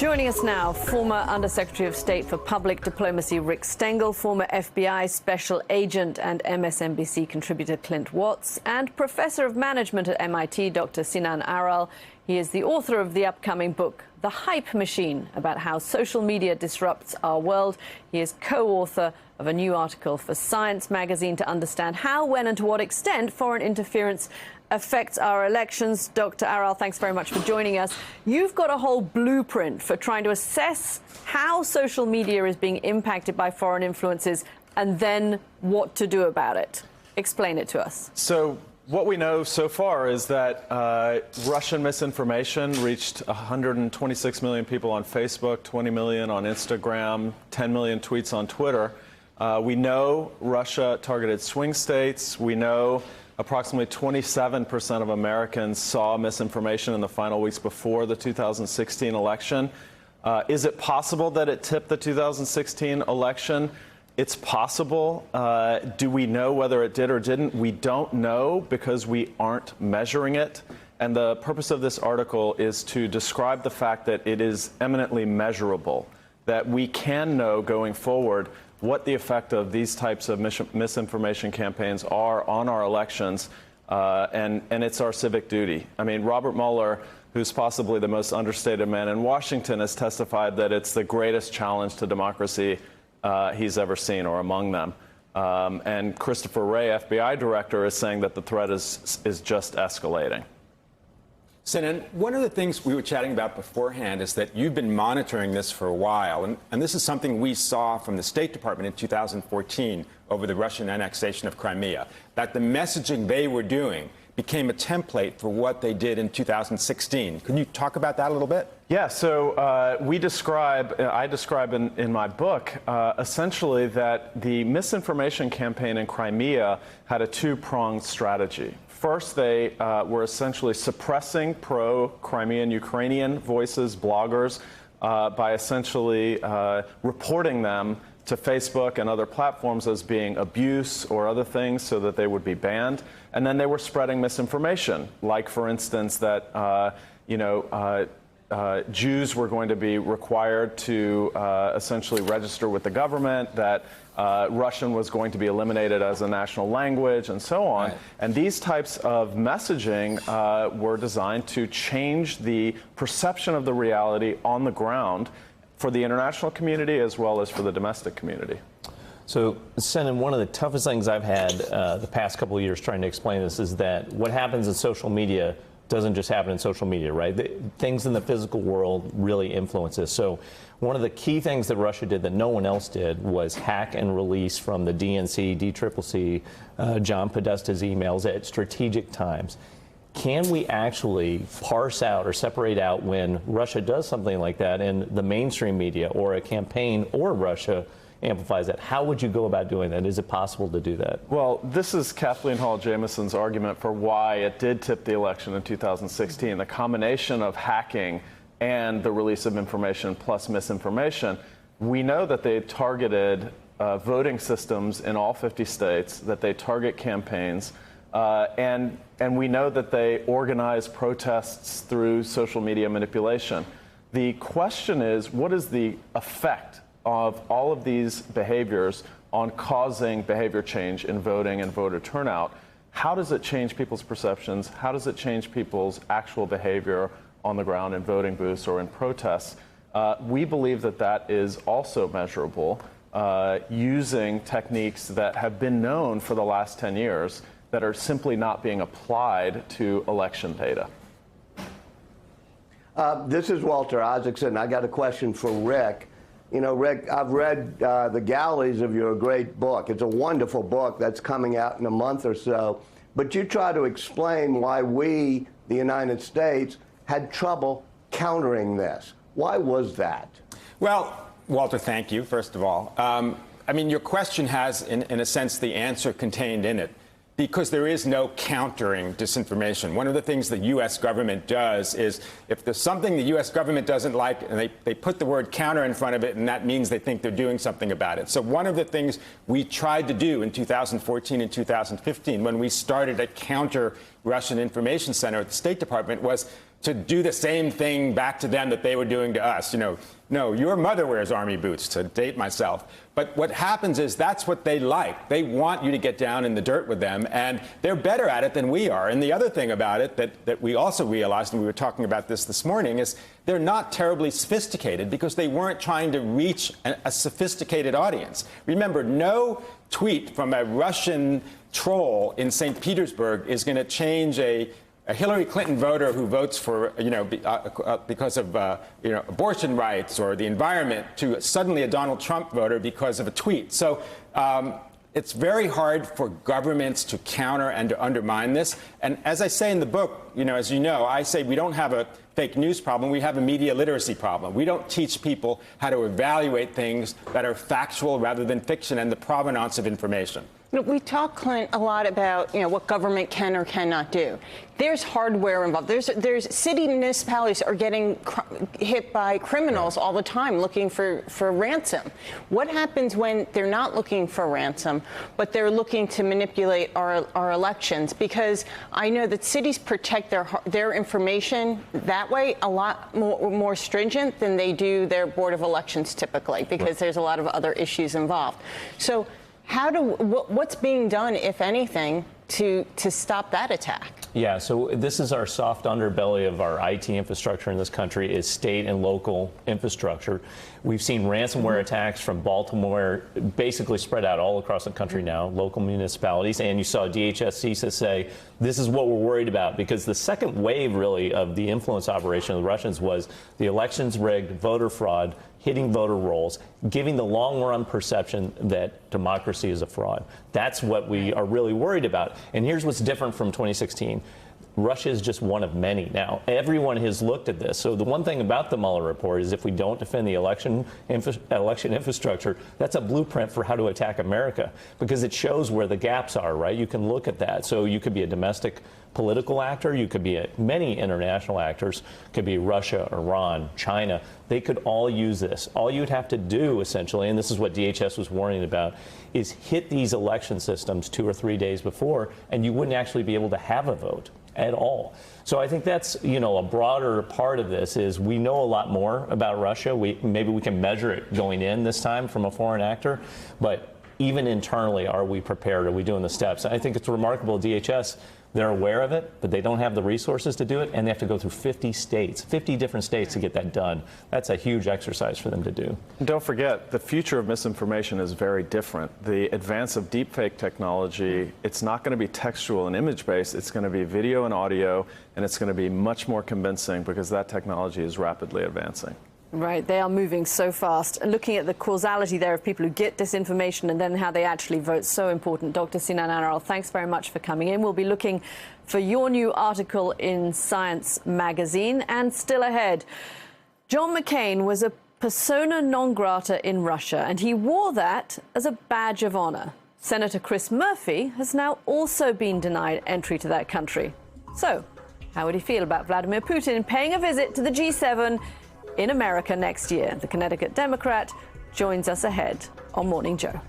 Joining us now, former Undersecretary of State for Public Diplomacy Rick Stengel, former FBI Special Agent and MSNBC contributor Clint Watts, and Professor of Management at MIT, Dr. Sinan Aral. He is the author of the upcoming book, The Hype Machine, about how social media disrupts our world. He is co-author of a new article for Science magazine to understand how, when and to what extent foreign interference affects our elections. Dr. Aral, thanks very much for joining us. You've got a whole blueprint for trying to assess how social media is being impacted by foreign influences and then what to do about it. Explain it to us. So what we know so far is that Russian misinformation reached 126 million people on Facebook, 20 million on Instagram, 10 million tweets on Twitter. We know Russia targeted swing states. We know approximately 27% of Americans saw misinformation in the final weeks before the 2016 election. Is it possible that it tipped the 2016 election? It's possible. Do we know whether it did or didn't? We don't know because we aren't measuring it. And the purpose of this article is to describe the fact that it is eminently measurable, that we can know going forward what the effect of these types of misinformation campaigns are on our elections, and it's our civic duty. I mean, Robert Mueller, who's possibly the most understated man in Washington, has testified that it's the greatest challenge to democracy he's ever seen, or among them. And Christopher Wray, FBI director, is saying that the threat is just escalating. Sinan, one of the things we were chatting about beforehand is that you've been monitoring this for a while, and this is something we saw from the State Department in 2014 over the Russian annexation of Crimea, that the messaging they were doing became a template for what they did in 2016. Could you talk about that a little bit? Yeah, so I describe in my book essentially that the misinformation campaign in Crimea had a two-pronged strategy. First, they were essentially suppressing pro-Crimean Ukrainian voices, bloggers, by essentially reporting them to Facebook and other platforms as being abuse or other things so that they would be banned. And then they were spreading misinformation, like, for instance, that Jews were going to be required to essentially register with the government, that Russian was going to be eliminated as a national language, and so on. Right. And these types of messaging were designed to change the perception of the reality on the ground for the international community as well as for the domestic community. So, Sinan, one of the toughest things I've had the past couple of years trying to explain this is that what happens in social media doesn't just happen in social media, right? Things in the physical world really influence this. So one of the key things that Russia did that no one else did was hack and release from the DNC, DCCC, John Podesta's emails at strategic times. Can we actually parse out or separate out when Russia does something like that in the mainstream media, or a campaign or Russia amplifies that? How would you go about doing that? Is it possible to do that? Well, this is Kathleen Hall Jamison's argument for why it did tip the election in 2016. The combination of hacking and the release of information plus misinformation. We know that they targeted voting systems in all 50 states, that they target campaigns, and we know that they organize protests through social media manipulation. The question is, what is the effect of all of these behaviors on causing behavior change in voting and voter turnout? How does it change people's perceptions? How does it change people's actual behavior on the ground in voting booths or in protests? We believe that that is also measurable using techniques that have been known for the last 10 years that are simply not being applied to election data. This is Walter Isaacson. I got a question for Rick. You know, Rick, I've read the galleys of your great book. It's a wonderful book that's coming out in a month or so. But you try to explain why we, the United States, had trouble countering this. Why was that? Well, Walter, thank you, first of all. I mean, your question has, in a sense, the answer contained in it, because there is no countering disinformation. One of the things the U.S. government does is, if there's something the U.S. government doesn't like, and they put the word counter in front of it, and that means they think they're doing something about it. So one of the things we tried to do in 2014 and 2015, when we started a counter Russian information center at the State Department was to do the same thing back to them that they were doing to us. No, your mother wears army boots, to date myself. But what happens is that's what they like. They want you to get down in the dirt with them, and they're better at it than we are. And the other thing about it that we also realized, and we were talking about this morning, is they're not terribly sophisticated because they weren't trying to reach a sophisticated audience. Remember, no tweet from a Russian troll in St. Petersburg is going to change a Hillary Clinton voter who votes for, because of, abortion rights or the environment to suddenly a Donald Trump voter because of a tweet. So it's very hard for governments to counter and to undermine this. And as I say in the book, as you know, I say we don't have a fake news problem. We have a media literacy problem. We don't teach people how to evaluate things that are factual rather than fiction and the provenance of information. We talk, Clint, a lot about what government can or cannot do. There's hardware involved. There's city municipalities are getting hit by criminals all the time looking for ransom. What happens when they're not looking for ransom, but they're looking to manipulate our elections? Because I know that cities protect their information that way a lot more stringent than they do their Board of Elections typically, because there's a lot of other issues involved. So what's being done, if anything, to stop that attack? Yeah, so this is our soft underbelly of our IT infrastructure in this country is state and local infrastructure. We've seen ransomware attacks from Baltimore basically spread out all across the country now, local municipalities, and you saw DHS CISA say, this is what we're worried about, because the second wave really of the influence operation of the Russians was the elections rigged, voter fraud, hitting voter rolls, giving the long-run perception that democracy is a fraud. That's what we are really worried about. And here's what's different from 2016. Russia is just one of many now. Everyone has looked at this. So the one thing about the Mueller report is if we don't defend the election infrastructure, that's a blueprint for how to attack America, because it shows where the gaps are, right? You can look at that. So you could be a domestic political actor, you could be many international actors, could be Russia, Iran, China. They could all use this. All you'd have to do, essentially, and this is what DHS was warning about, is hit these election systems 2 or 3 days before, and you wouldn't actually be able to have a vote at all. So I think that's, a broader part of this is we know a lot more about Russia. Maybe we can measure it going in this time from a foreign actor, but even internally, are we prepared? Are we doing the steps? I think it's remarkable, DHS, they're aware of it, but they don't have the resources to do it, and they have to go through 50 states, 50 different states to get that done. That's a huge exercise for them to do. And don't forget, the future of misinformation is very different. The advance of deepfake technology, it's not going to be textual and image-based. It's going to be video and audio, and it's going to be much more convincing because that technology is rapidly advancing. Right, they are moving so fast. And looking at the causality there of people who get disinformation and then how they actually vote, so important. Dr. Sinan Anaral, thanks very much for coming in. We'll be looking for your new article in Science magazine. And still ahead, John McCain was a persona non grata in Russia, and he wore that as a badge of honor. Senator Chris Murphy has now also been denied entry to that country. So, how would he feel about Vladimir Putin paying a visit to the G7 in America next year? The Connecticut Democrat joins us ahead on Morning Joe.